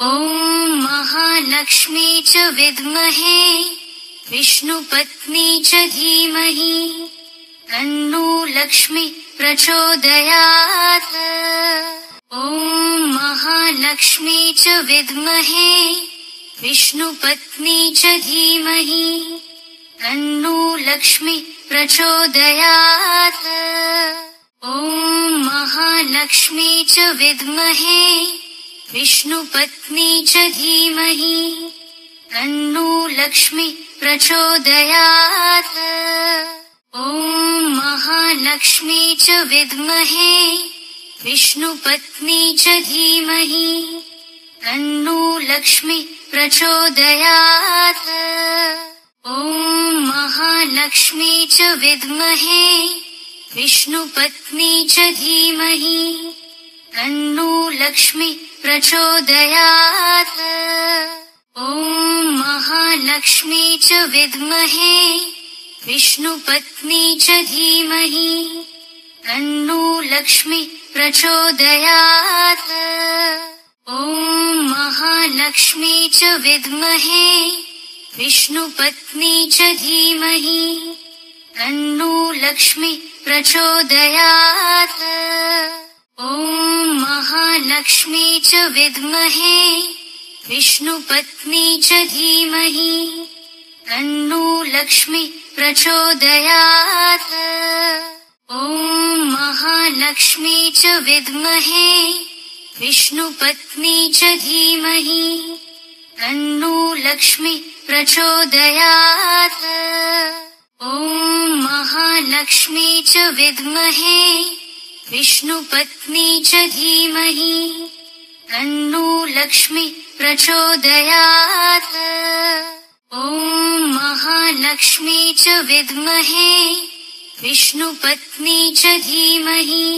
ॐ महालक्ष्मी च विद्महे विष्णुपत्नी च धीमहि तन्नो लक्ष्मी प्रचोदयात्। ॐ महालक्ष्मी च विद्महे विष्णुपत्नी च धीमहि तन्नो लक्ष्मी प्रचोदयात्। ॐ महालक्ष्मी च विद्महे विष्णुपत्नी च धीमहि तन्नो लक्ष्मी प्रचोदयात्। ॐ महालक्ष्मी च विद्महे विष्णुपत्नी च धीमहि तन्नो लक्ष्मी प्रचोदयात्। ॐ महालक्ष्मी च विद्महे विष्णुपत्नी च धीमहि तन्नो लक्ष्मी प्रचोदयात्। ॐ महालक्ष्मी च विद्महे विष्णुपत्नी च धीमहि तन्नो लक्ष्मी प्रचोदयात्। ॐ महालक्ष्मी च विद्महे विष्णुपत्नी च धीमहि तन्नो लक्ष्मी प्रचोदयात्। ॐ महालक्ष्मी च विद्महे विष्णुपत्नी च धीमहि तन्नो लक्ष्मी प्रचोदयात्। ॐ महालक्ष्मी च विद्महे विष्णुपत्नी च धीमहि तन्नो लक्ष्मी प्रचोदयात्। ॐ महालक्ष्मी च विद्महे विष्णुपत्नी च धीमहि तन्नो लक्ष्मी प्रचोदयात्। ॐ महालक्ष्मी च विद्महे विष्णुपत्नी च धीमहि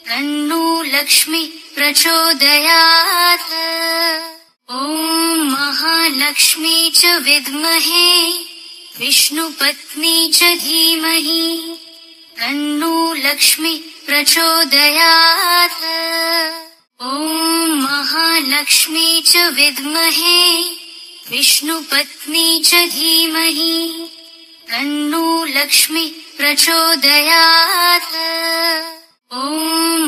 तन्नो लक्ष्मी प्रचोदयात्। ॐ महालक्ष्मी च विद्महे विष्णुपत्नी च धीमहि तन्नो लक्ष्मी प्रचोदयात्। ॐ महालक्ष्मी च विद्महे विष्णुपत्नी च धीमहि तन्नो लक्ष्मी प्रचोदयात्। ॐ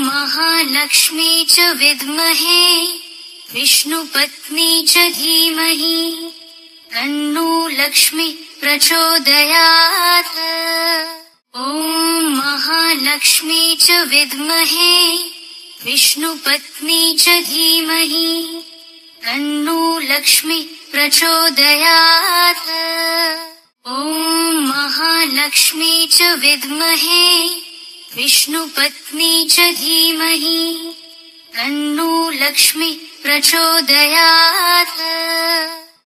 महालक्ष्मी च विद्महे विष्णुपत्नी च धीमहि तन्नो लक्ष्मी प्रचोदयात्। ॐ महालक्ष्मी च विद्महे विष्णुपत्नी च धीमहि तन्नो लक्ष्मी प्रचोदयात्। ॐ महालक्ष्मी च विद्महे विष्णुपत्नी च धीमहि तन्नो लक्ष्मी प्रचोदयात्।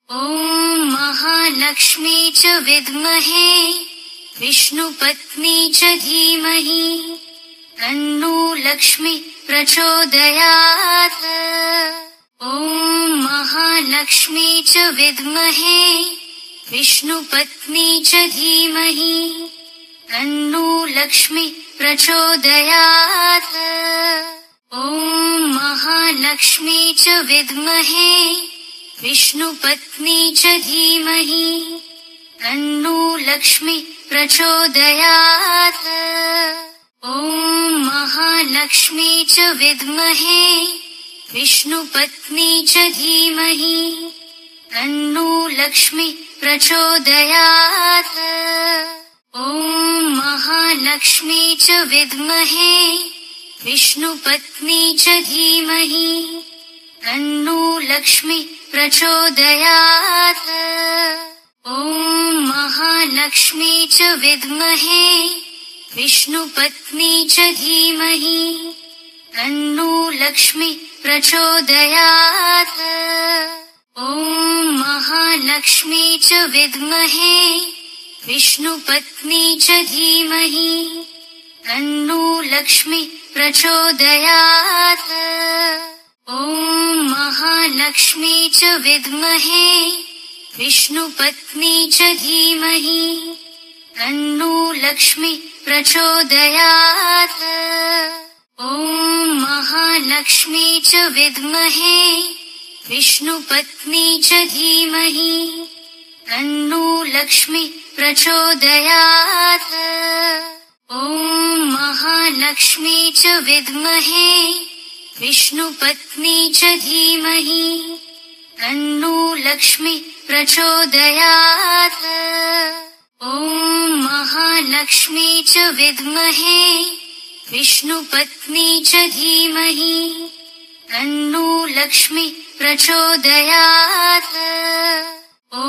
ॐ महालक्ष्मी च विद्महे विष्णुपत्नी च धीमहि तन्नो लक्ष्मी प्रचोदयात्। ॐ महालक्ष्मी च विद्महे विष्णुपत्नी च धीमहि तन्नो लक्ष्मी प्रचोदयात्। ॐ महालक्ष्मी च विद्महे विष्णुपत्नी च धीमहि तन्नो लक्ष्मी प्रचोदयात्। ॐ महालक्ष्मी च विद्महे विष्णुपत्नी च धीमहि तन्नो लक्ष्मी प्रचोदयात्। ॐ महालक्ष्मी च विद्महे विष्णुपत्नी च धीमहि तन्नो लक्ष्मी प्रचोदयात्। ॐ महालक्ष्मी च विद्महे विष्णुपत्नी च धीमहि तन्नो लक्ष्मी प्रचोदयात्। ॐ महालक्ष्मी च विद्महे विष्णुपत्नी च धीमहि तन्नो लक्ष्मी प्रचोदयात्। ॐ महालक्ष्मी च विद्महे विष्णुपत्नी च धीमहि तन्नो लक्ष्मी प्रचोदयात्। ॐ महालक्ष्मी च विद्महे विष्णुपत्नी च धीमहि तन्नो लक्ष्मी प्रचोदयात्। ॐ महालक्ष्मी च विद्महे विष्णुपत्नी च धीमहि तन्नो लक्ष्मी प्रचोदयात्। ॐ महालक्ष्मी च विद्महे विष्णुपत्नी च धीमहि तन्नो लक्ष्मी प्रचोदयात्। ॐ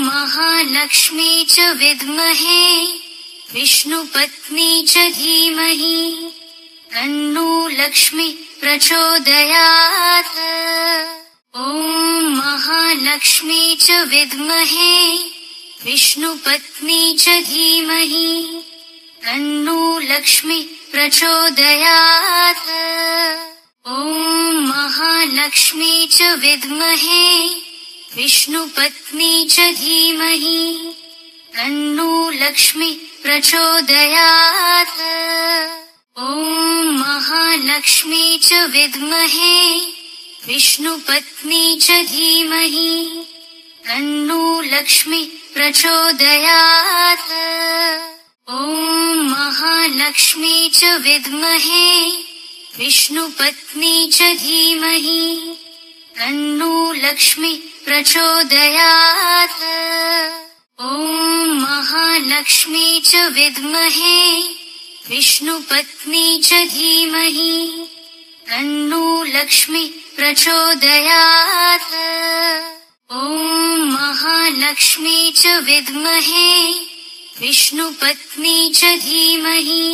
महालक्ष्मी च विद्महे विष्णुपत्नी च धीमहि तन्नो लक्ष्मी प्रचोदयात्। ॐ महालक्ष्मी च विद्महे विष्णुपत्नी च धीमहि तन्नो लक्ष्मी प्रचोदयात्। ॐ महालक्ष्मी च विद्महे विष्णुपत्नी च धीमहि तन्नो लक्ष्मी प्रचोदयात्। ॐ महालक्ष्मी च विद्महे विष्णुपत्नी च धीमहि तन्नो लक्ष्मी प्रचोदयात्। ॐ महालक्ष्मी च विद्महे विष्णुपत्नी च धीमहि तन्नो लक्ष्मी प्रचोदयात्। ॐ महालक्ष्मी च विद्महे विष्णुपत्नी च धीमहि तन्नो लक्ष्मी प्रचोदयात्। ॐ महालक्ष्मी च विद्महे विष्णुपत्नी च धीमहि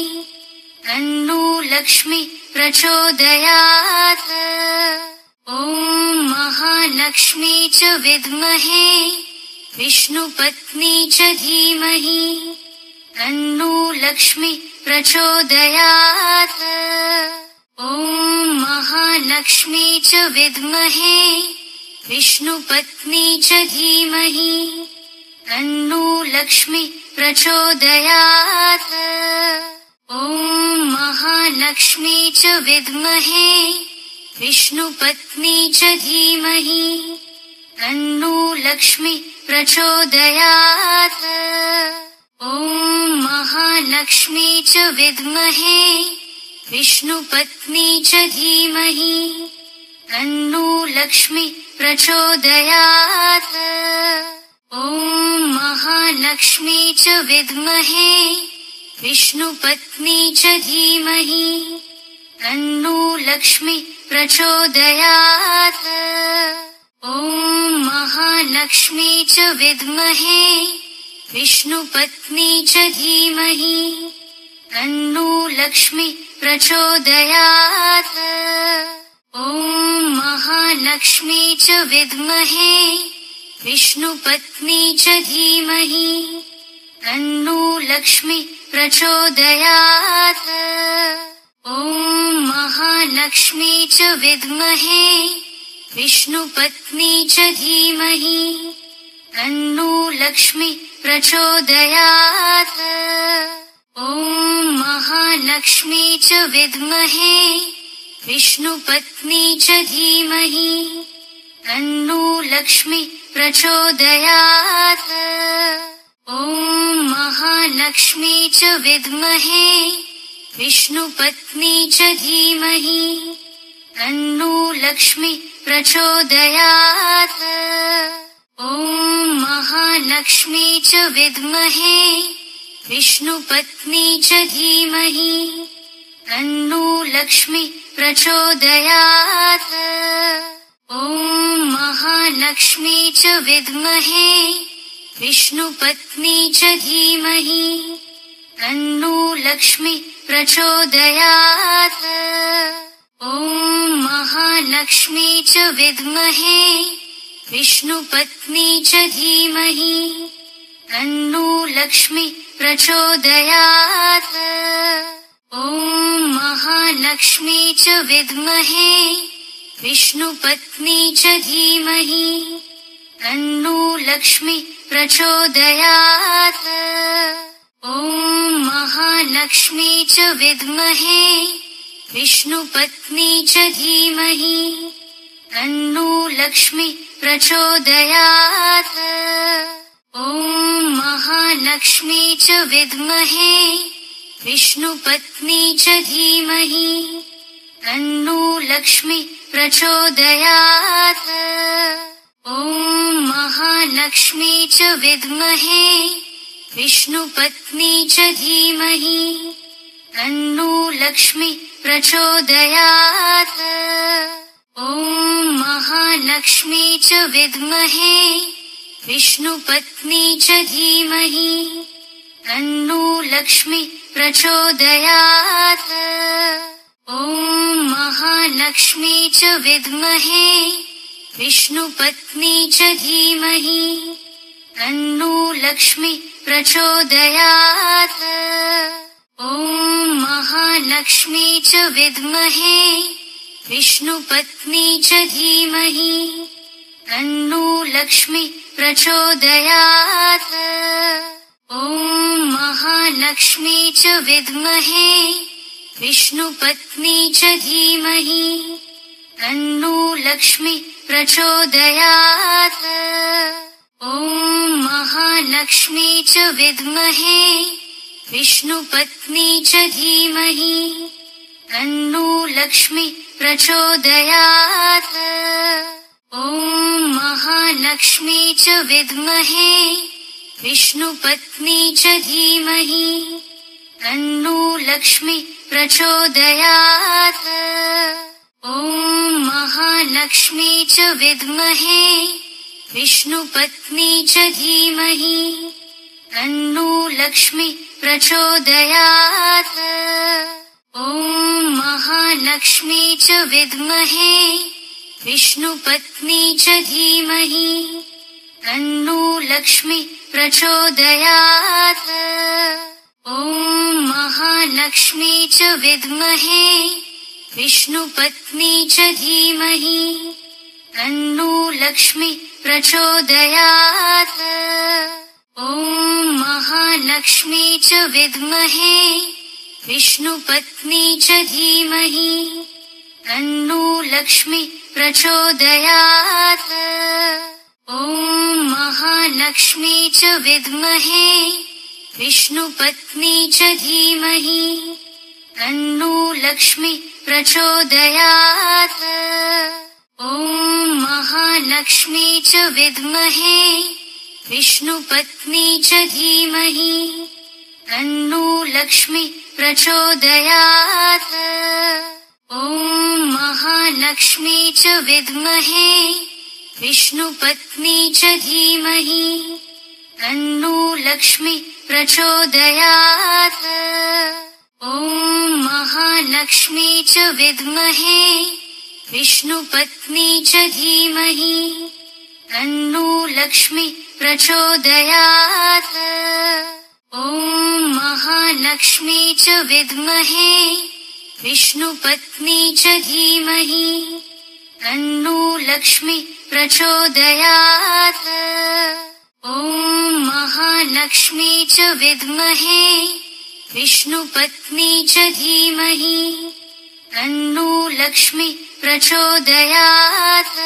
तन्नो लक्ष्मी प्रचोदयात्। ॐ महालक्ष्मी च विद्महे विष्णुपत्नी च धीमहि तन्नो लक्ष्मी प्रचोदयात्। ॐ महालक्ष्मी च विद्महे विष्णुपत्नी च धीमहि तन्नो लक्ष्मी प्रचोदयात्। ॐ महालक्ष्मी च विद्महे विष्णुपत्नी च धीमहि तन्नो लक्ष्मी प्रचोदयात्। ॐ महालक्ष्मी च विद्महे विष्णुपत्नी च धीमहि तन्नो लक्ष्मी प्रचोदयात्। ॐ महालक्ष्मी च विद्महे विष्णुपत्नी च धीमहि तन्नो लक्ष्मी प्रचोदयात्। ॐ महालक्ष्मी च विद्महे विष्णुपत्नी च धीमहि तन्नो लक्ष्मी प्रचोदयात्। ॐ महालक्ष्मी च विद्महे विष्णुपत्नी च धीमहि तन्नो लक्ष्मी प्रचोदयात्। ॐ महालक्ष्मी च विद्महे विष्णुपत्नी च धीमहि तन्नो लक्ष्मी प्रचोदयात्। ॐ महालक्ष्मी च विद्महे विष्णुपत्नी च धीमहि तन्नो लक्ष्मी प्रचोदयात्। ॐ महालक्ष्मी च विद्महे विष्णुपत्नी च धीमहि तन्नो लक्ष्मी प्रचोदयात्। ॐ महालक्ष्मी च विद्महे विष्णुपत्नी च धीमहि तन्नो लक्ष्मी प्रचोदयात्। ॐ महालक्ष्मी च विद्महे विष्णुपत्नी च धीमहि तन्नो लक्ष्मी प्रचोदयात्। ॐ महालक्ष्मी च विद्महे विष्णुपत्नी च धीमहि तन्नो लक्ष्मी प्रचोदयात्। ॐ महालक्ष्मी च विद्महे विष्णुपत्नी च धीमहि तन्नो लक्ष्मी प्रचोदयात्। ॐ महालक्ष्मी च विद्महे विष्णुपत्नी च धीमहि तन्नो लक्ष्मी प्रचोदयात्। ॐ महालक्ष्मी च विद्महे विष्णुपत्नी च धीमहि तन्नो लक्ष्मी प्रचोदयात्। ॐ महालक्ष्मी च विद्महे विष्णुपत्नी च धीमहि तन्नो लक्ष्मी प्रचोदयात्। ॐ महालक्ष्मी च विद्महे विष्णुपत्नी च धीमहि तन्नो लक्ष्मी प्रचोदयात्। ॐ महालक्ष्मी च विद्महे विष्णुपत्नी च धीमहि तन्नो लक्ष्मी प्रचोदयात्। ॐ महालक्ष्मी च विद्महे विष्णुपत्नी च धीमहि तन्नो लक्ष्मी प्रचोदयात्। ॐ महालक्ष्मी च विद्महे विष्णुपत्नी च धीमहि तन्नो लक्ष्मी प्रचोदयात्। ॐ महालक्ष्मी च विद्महे विष्णुपत्नी च धीमहि तन्नो लक्ष्मी प्रचोदयात्। ॐ महालक्ष्मी च विद्महे विष्णुपत्नी च धीमहि तन्नो लक्ष्मी प्रचोदयात्। ॐ महालक्ष्मी च विद्महे विष्णुपत्नी च धीमहि तन्नो लक्ष्मी प्रचोदयात्। ॐ महालक्ष्मी च विद्महे विष्णुपत्नी च धीमहि तन्नो लक्ष्मी प्रचोदयात्। ॐ महालक्ष्मी च विद्महे विष्णुपत्नी च धीमहि तन्नो लक्ष्मी प्रचोदयात्। ॐ महालक्ष्मी च विद्महे विष्णुपत्नी च धीमहि तन्नो लक्ष्मी प्रचोदयात्। ॐ महालक्ष्मी च विद्महे विष्णुपत्नी च धीमहि तन्नो लक्ष्मी प्रचोदयात्। ॐ महालक्ष्मी च विद्महे विष्णुपत्नी च धीमहि तन्नो लक्ष्मी प्रचोदयात्। ॐ महालक्ष्मी च विद्महे विष्णुपत्नी च धीमहि तन्नो लक्ष्मी प्रचोदयात्। ॐ महालक्ष्मी च विद्महे विष्णुपत्नी च धीमहि तन्नो लक्ष्मी प्रचोदयात्। ॐ महालक्ष्मी च विद्महे विष्णुपत्नी च धीमहि तन्नो लक्ष्मी प्रचोदयात्। ॐ महालक्ष्मी च विद्महे विष्णुपत्नी च धीमहि तन्नो लक्ष्मी प्रचोदयात्।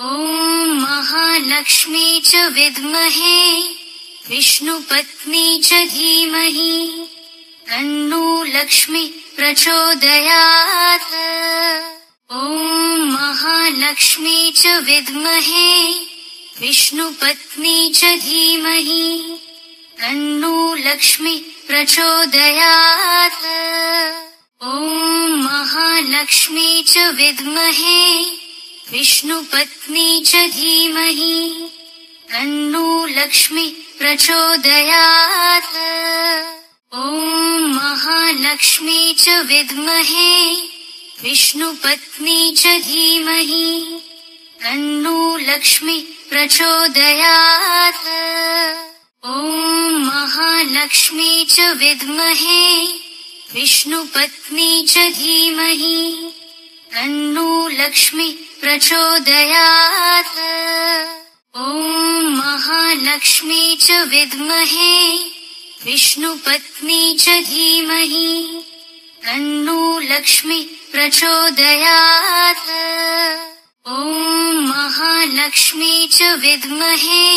ॐ महालक्ष्मी च विद्महे विष्णुपत्नी च धीमहि तन्नो लक्ष्मी प्रचोदयात्। ॐ महालक्ष्मी च विद्महे विष्णुपत्नी च धीमहि तन्नो लक्ष्मी प्रचोदयात्। ॐ महालक्ष्मी च विद्महे विष्णुपत्नी च धीमहि तन्नो लक्ष्मी प्रचोदयात्। ॐ महालक्ष्मी च विद्महे विष्णुपत्नी च धीमहि तन्नो लक्ष्मी प्रचोदयात्। ॐ महालक्ष्मी च विद्महे विष्णुपत्नी च धीमहि तन्नो लक्ष्मी प्रचोदयात्। ॐ महालक्ष्मी च विद्महे विष्णुपत्नी च धीमहि तन्नो लक्ष्मी प्रचोदयात्। ॐ महालक्ष्मी च विद्महे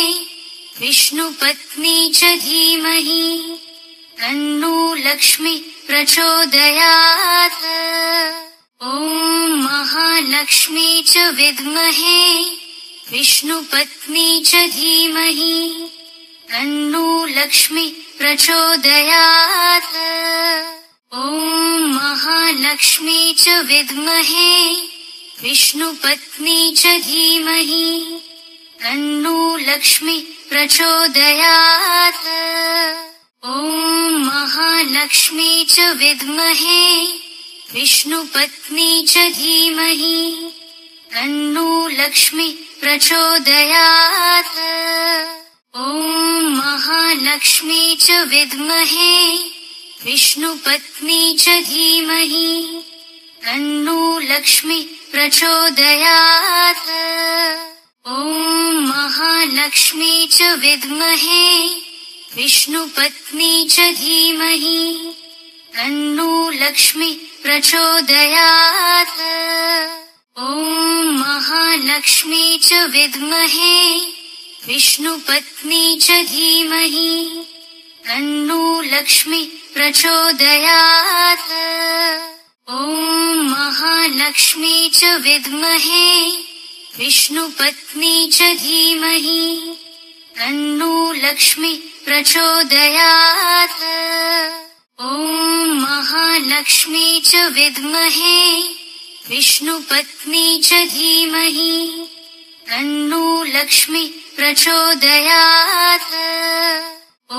विष्णुपत्नी च धीमहि तन्नो लक्ष्मी प्रचोदयात्। ॐ महालक्ष्मी च विद्महे विष्णुपत्नी च धीमहि तन्नो लक्ष्मी प्रचोदयात्। ॐ महालक्ष्मी च विद्महे विष्णुपत्नी च धीमहि तन्नो लक्ष्मी प्रचोदयात्। ॐ महालक्ष्मी च विद्महे विष्णुपत्नी च धीमहि तन्नो लक्ष्मी प्रचोदयात्। ॐ महालक्ष्मी च विद्महे विष्णुपत्नी च धीमहि तन्नो लक्ष्मी प्रचोदयात्। ॐ महालक्ष्मी च विद्महे विष्णुपत्नी च धीमहि तन्नो लक्ष्मी प्रचोदयात्। ॐ महालक्ष्मी च विद्महे विष्णुपत्नी च धीमहि तन्नो लक्ष्मी प्रचोदयात्। ॐ महालक्ष्मी च विद्महे विष्णुपत्नी च धीमहि तन्नो लक्ष्मी प्रचोदयात्। ॐ महालक्ष्मी च विद्महे विष्णुपत्नी च धीमहि तन्नो लक्ष्मी प्रचोदयात्। ॐ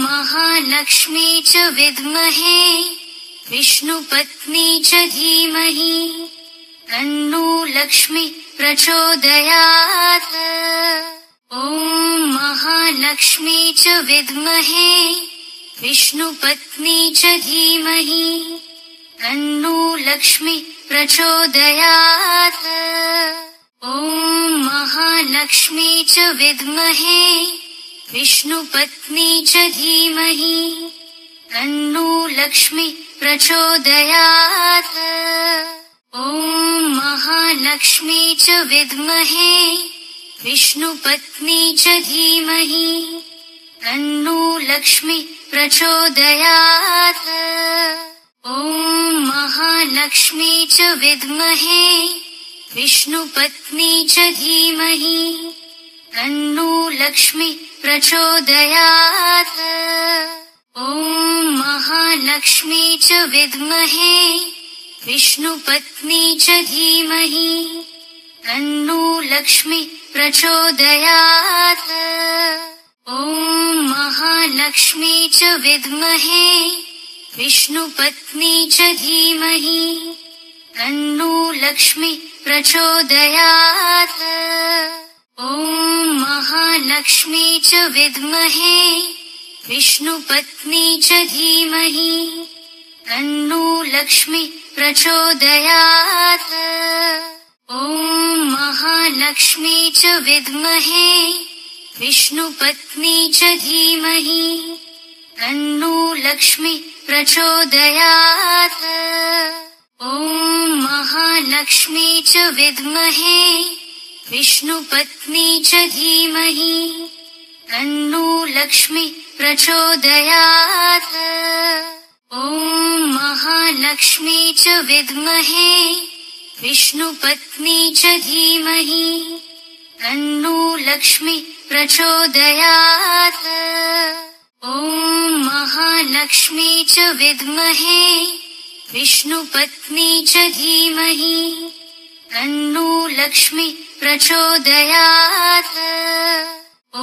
महालक्ष्मी च विद्महे विष्णुपत्नी च धीमहि तन्नो लक्ष्मी प्रचोदयात्। ॐ महालक्ष्मी च विद्महे विष्णुपत्नी च धीमहि तन्नो लक्ष्मी प्रचोदयात्। ॐ महालक्ष्मी च विद्महे विष्णुपत्नी च धीमहि तन्नो लक्ष्मी प्रचोदयात्। ॐ महालक्ष्मी च विद्महे विष्णुपत्नी च धीमहि तन्नो लक्ष्मी प्रचोदयात्। ॐ महालक्ष्मी च विद्महे विष्णुपत्नी च धीमहि तन्नो लक्ष्मी प्रचोदयात्। ॐ महालक्ष्मी च विद्महे विष्णुपत्नी च धीमहि तन्नो लक्ष्मी प्रचोदयात्। ॐ महालक्ष्मी च विद्महे विष्णुपत्नी च धीमहि तन्नो लक्ष्मी प्रचोदयात्। ॐ महालक्ष्मी च विद्महे विष्णुपत्नी च धीमहि तन्नो लक्ष्मी प्रचोदयात्। ॐ महालक्ष्मी च विद्महे विष्णुपत्नी च धीमहि तन्नो लक्ष्मी प्रचोदयात्। ॐ महालक्ष्मी च विद्महे विष्णुपत्नी च धीमहि तन्नो लक्ष्मी प्रचोदयात्। ॐ महालक्ष्मी च विद्महे विष्णुपत्नी च धीमहि तन्नो लक्ष्मी प्रचोदयात्। ॐ महालक्ष्मी च विद्महे विष्णुपत्नी च धीमहि तन्नो लक्ष्मी प्रचोदयात्। ॐ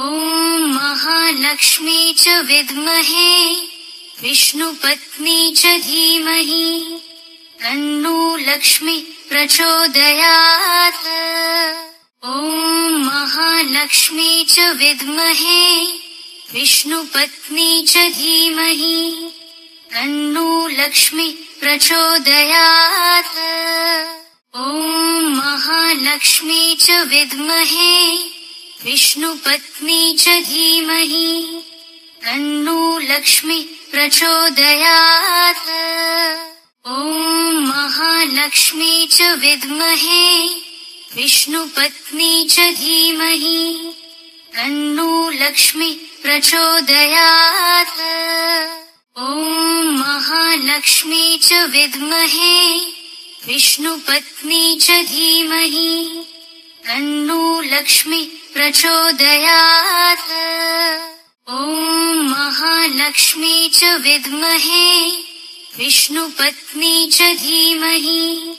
महालक्ष्मी च विद्महे विष्णुपत्नी च धीमहि तन्नो लक्ष्मी प्रचोदयात्। ॐ महालक्ष्मी च विद्महे विष्णुपत्नी च धीमहि तन्नो लक्ष्मी प्रचोदयात्। ॐ महालक्ष्मी च विद्महे विष्णुपत्नी च धीमहि तन्नो लक्ष्मी प्रचोदयात्। ॐ महालक्ष्मी च विद्महे विष्णुपत्नी च धीमहि तन्नो लक्ष्मी प्रचोदयात्। ॐ महालक्ष्मी च विद्महे विष्णुपत्नी च धीमहि तन्नो लक्ष्मी प्रचोदयात्। ॐ महालक्ष्मी च विद्महे विष्णुपत्नी च धीमहि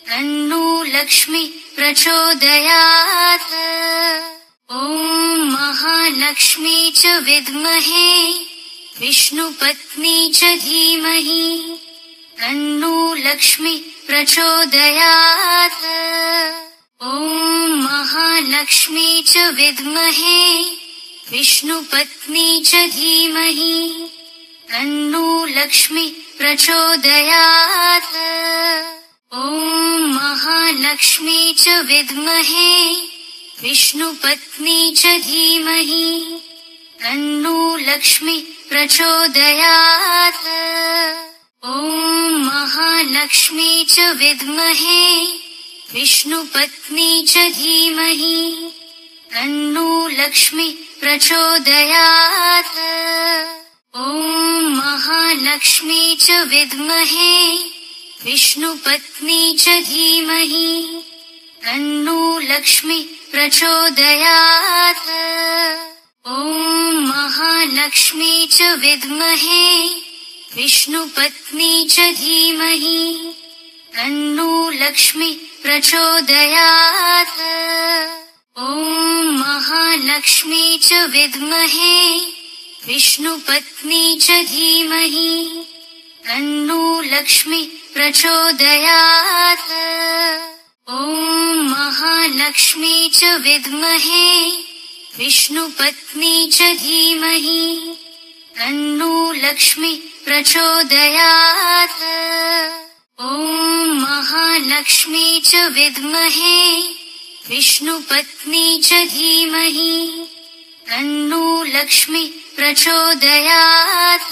तन्नो लक्ष्मी प्रचोदयात्। ॐ महालक्ष्मी च विद्महे विष्णुपत्नी च धीमहि तन्नो लक्ष्मी प्रचोदयात्। ॐ महालक्ष्मी च विद्महे विष्णुपत्नी च धीमहि तन्नो लक्ष्मी प्रचोदयात्। ॐ महालक्ष्मी च विद्महे विष्णुपत्नी च धीमहि तन्नो लक्ष्मी प्रचोदयात्। ॐ महालक्ष्मी च विद्महे विष्णुपत्नी च धीमहि तन्नो लक्ष्मी प्रचोदयात्। ॐ महालक्ष्मी च विद्महे विष्णुपत्नी च धीमहि तन्नो लक्ष्मी प्रचोदयात्। ॐ महालक्ष्मी च विद्महे विष्णुपत्नी च धीमहि तन्नो लक्ष्मी प्रचोदयात्। ॐ महालक्ष्मी च विद्महे विष्णुपत्नी च धीमहि तन्नो लक्ष्मी प्रचोदयात्। ॐ महालक्ष्मी च विद्महे विष्णुपत्नी च धीमहि तन्नो लक्ष्मी प्रचोदयात्। ॐ महालक्ष्मी च विद्महे विष्णुपत्नी च धीमहि तन्नो लक्ष्मी प्रचोदयात्। ॐ महालक्ष्मी च विद्महे विष्णुपत्नी च धीमहि तन्नो लक्ष्मी प्रचोदयात्। ॐ महालक्ष्मी च विद्महे विष्णुपत्नी च धीमहि तन्नो लक्ष्मी प्रचोदयात्। ॐ महालक्ष्मी च विद्महे विष्णुपत्नी च धीमहि तन्नो लक्ष्मी प्रचोदयात्।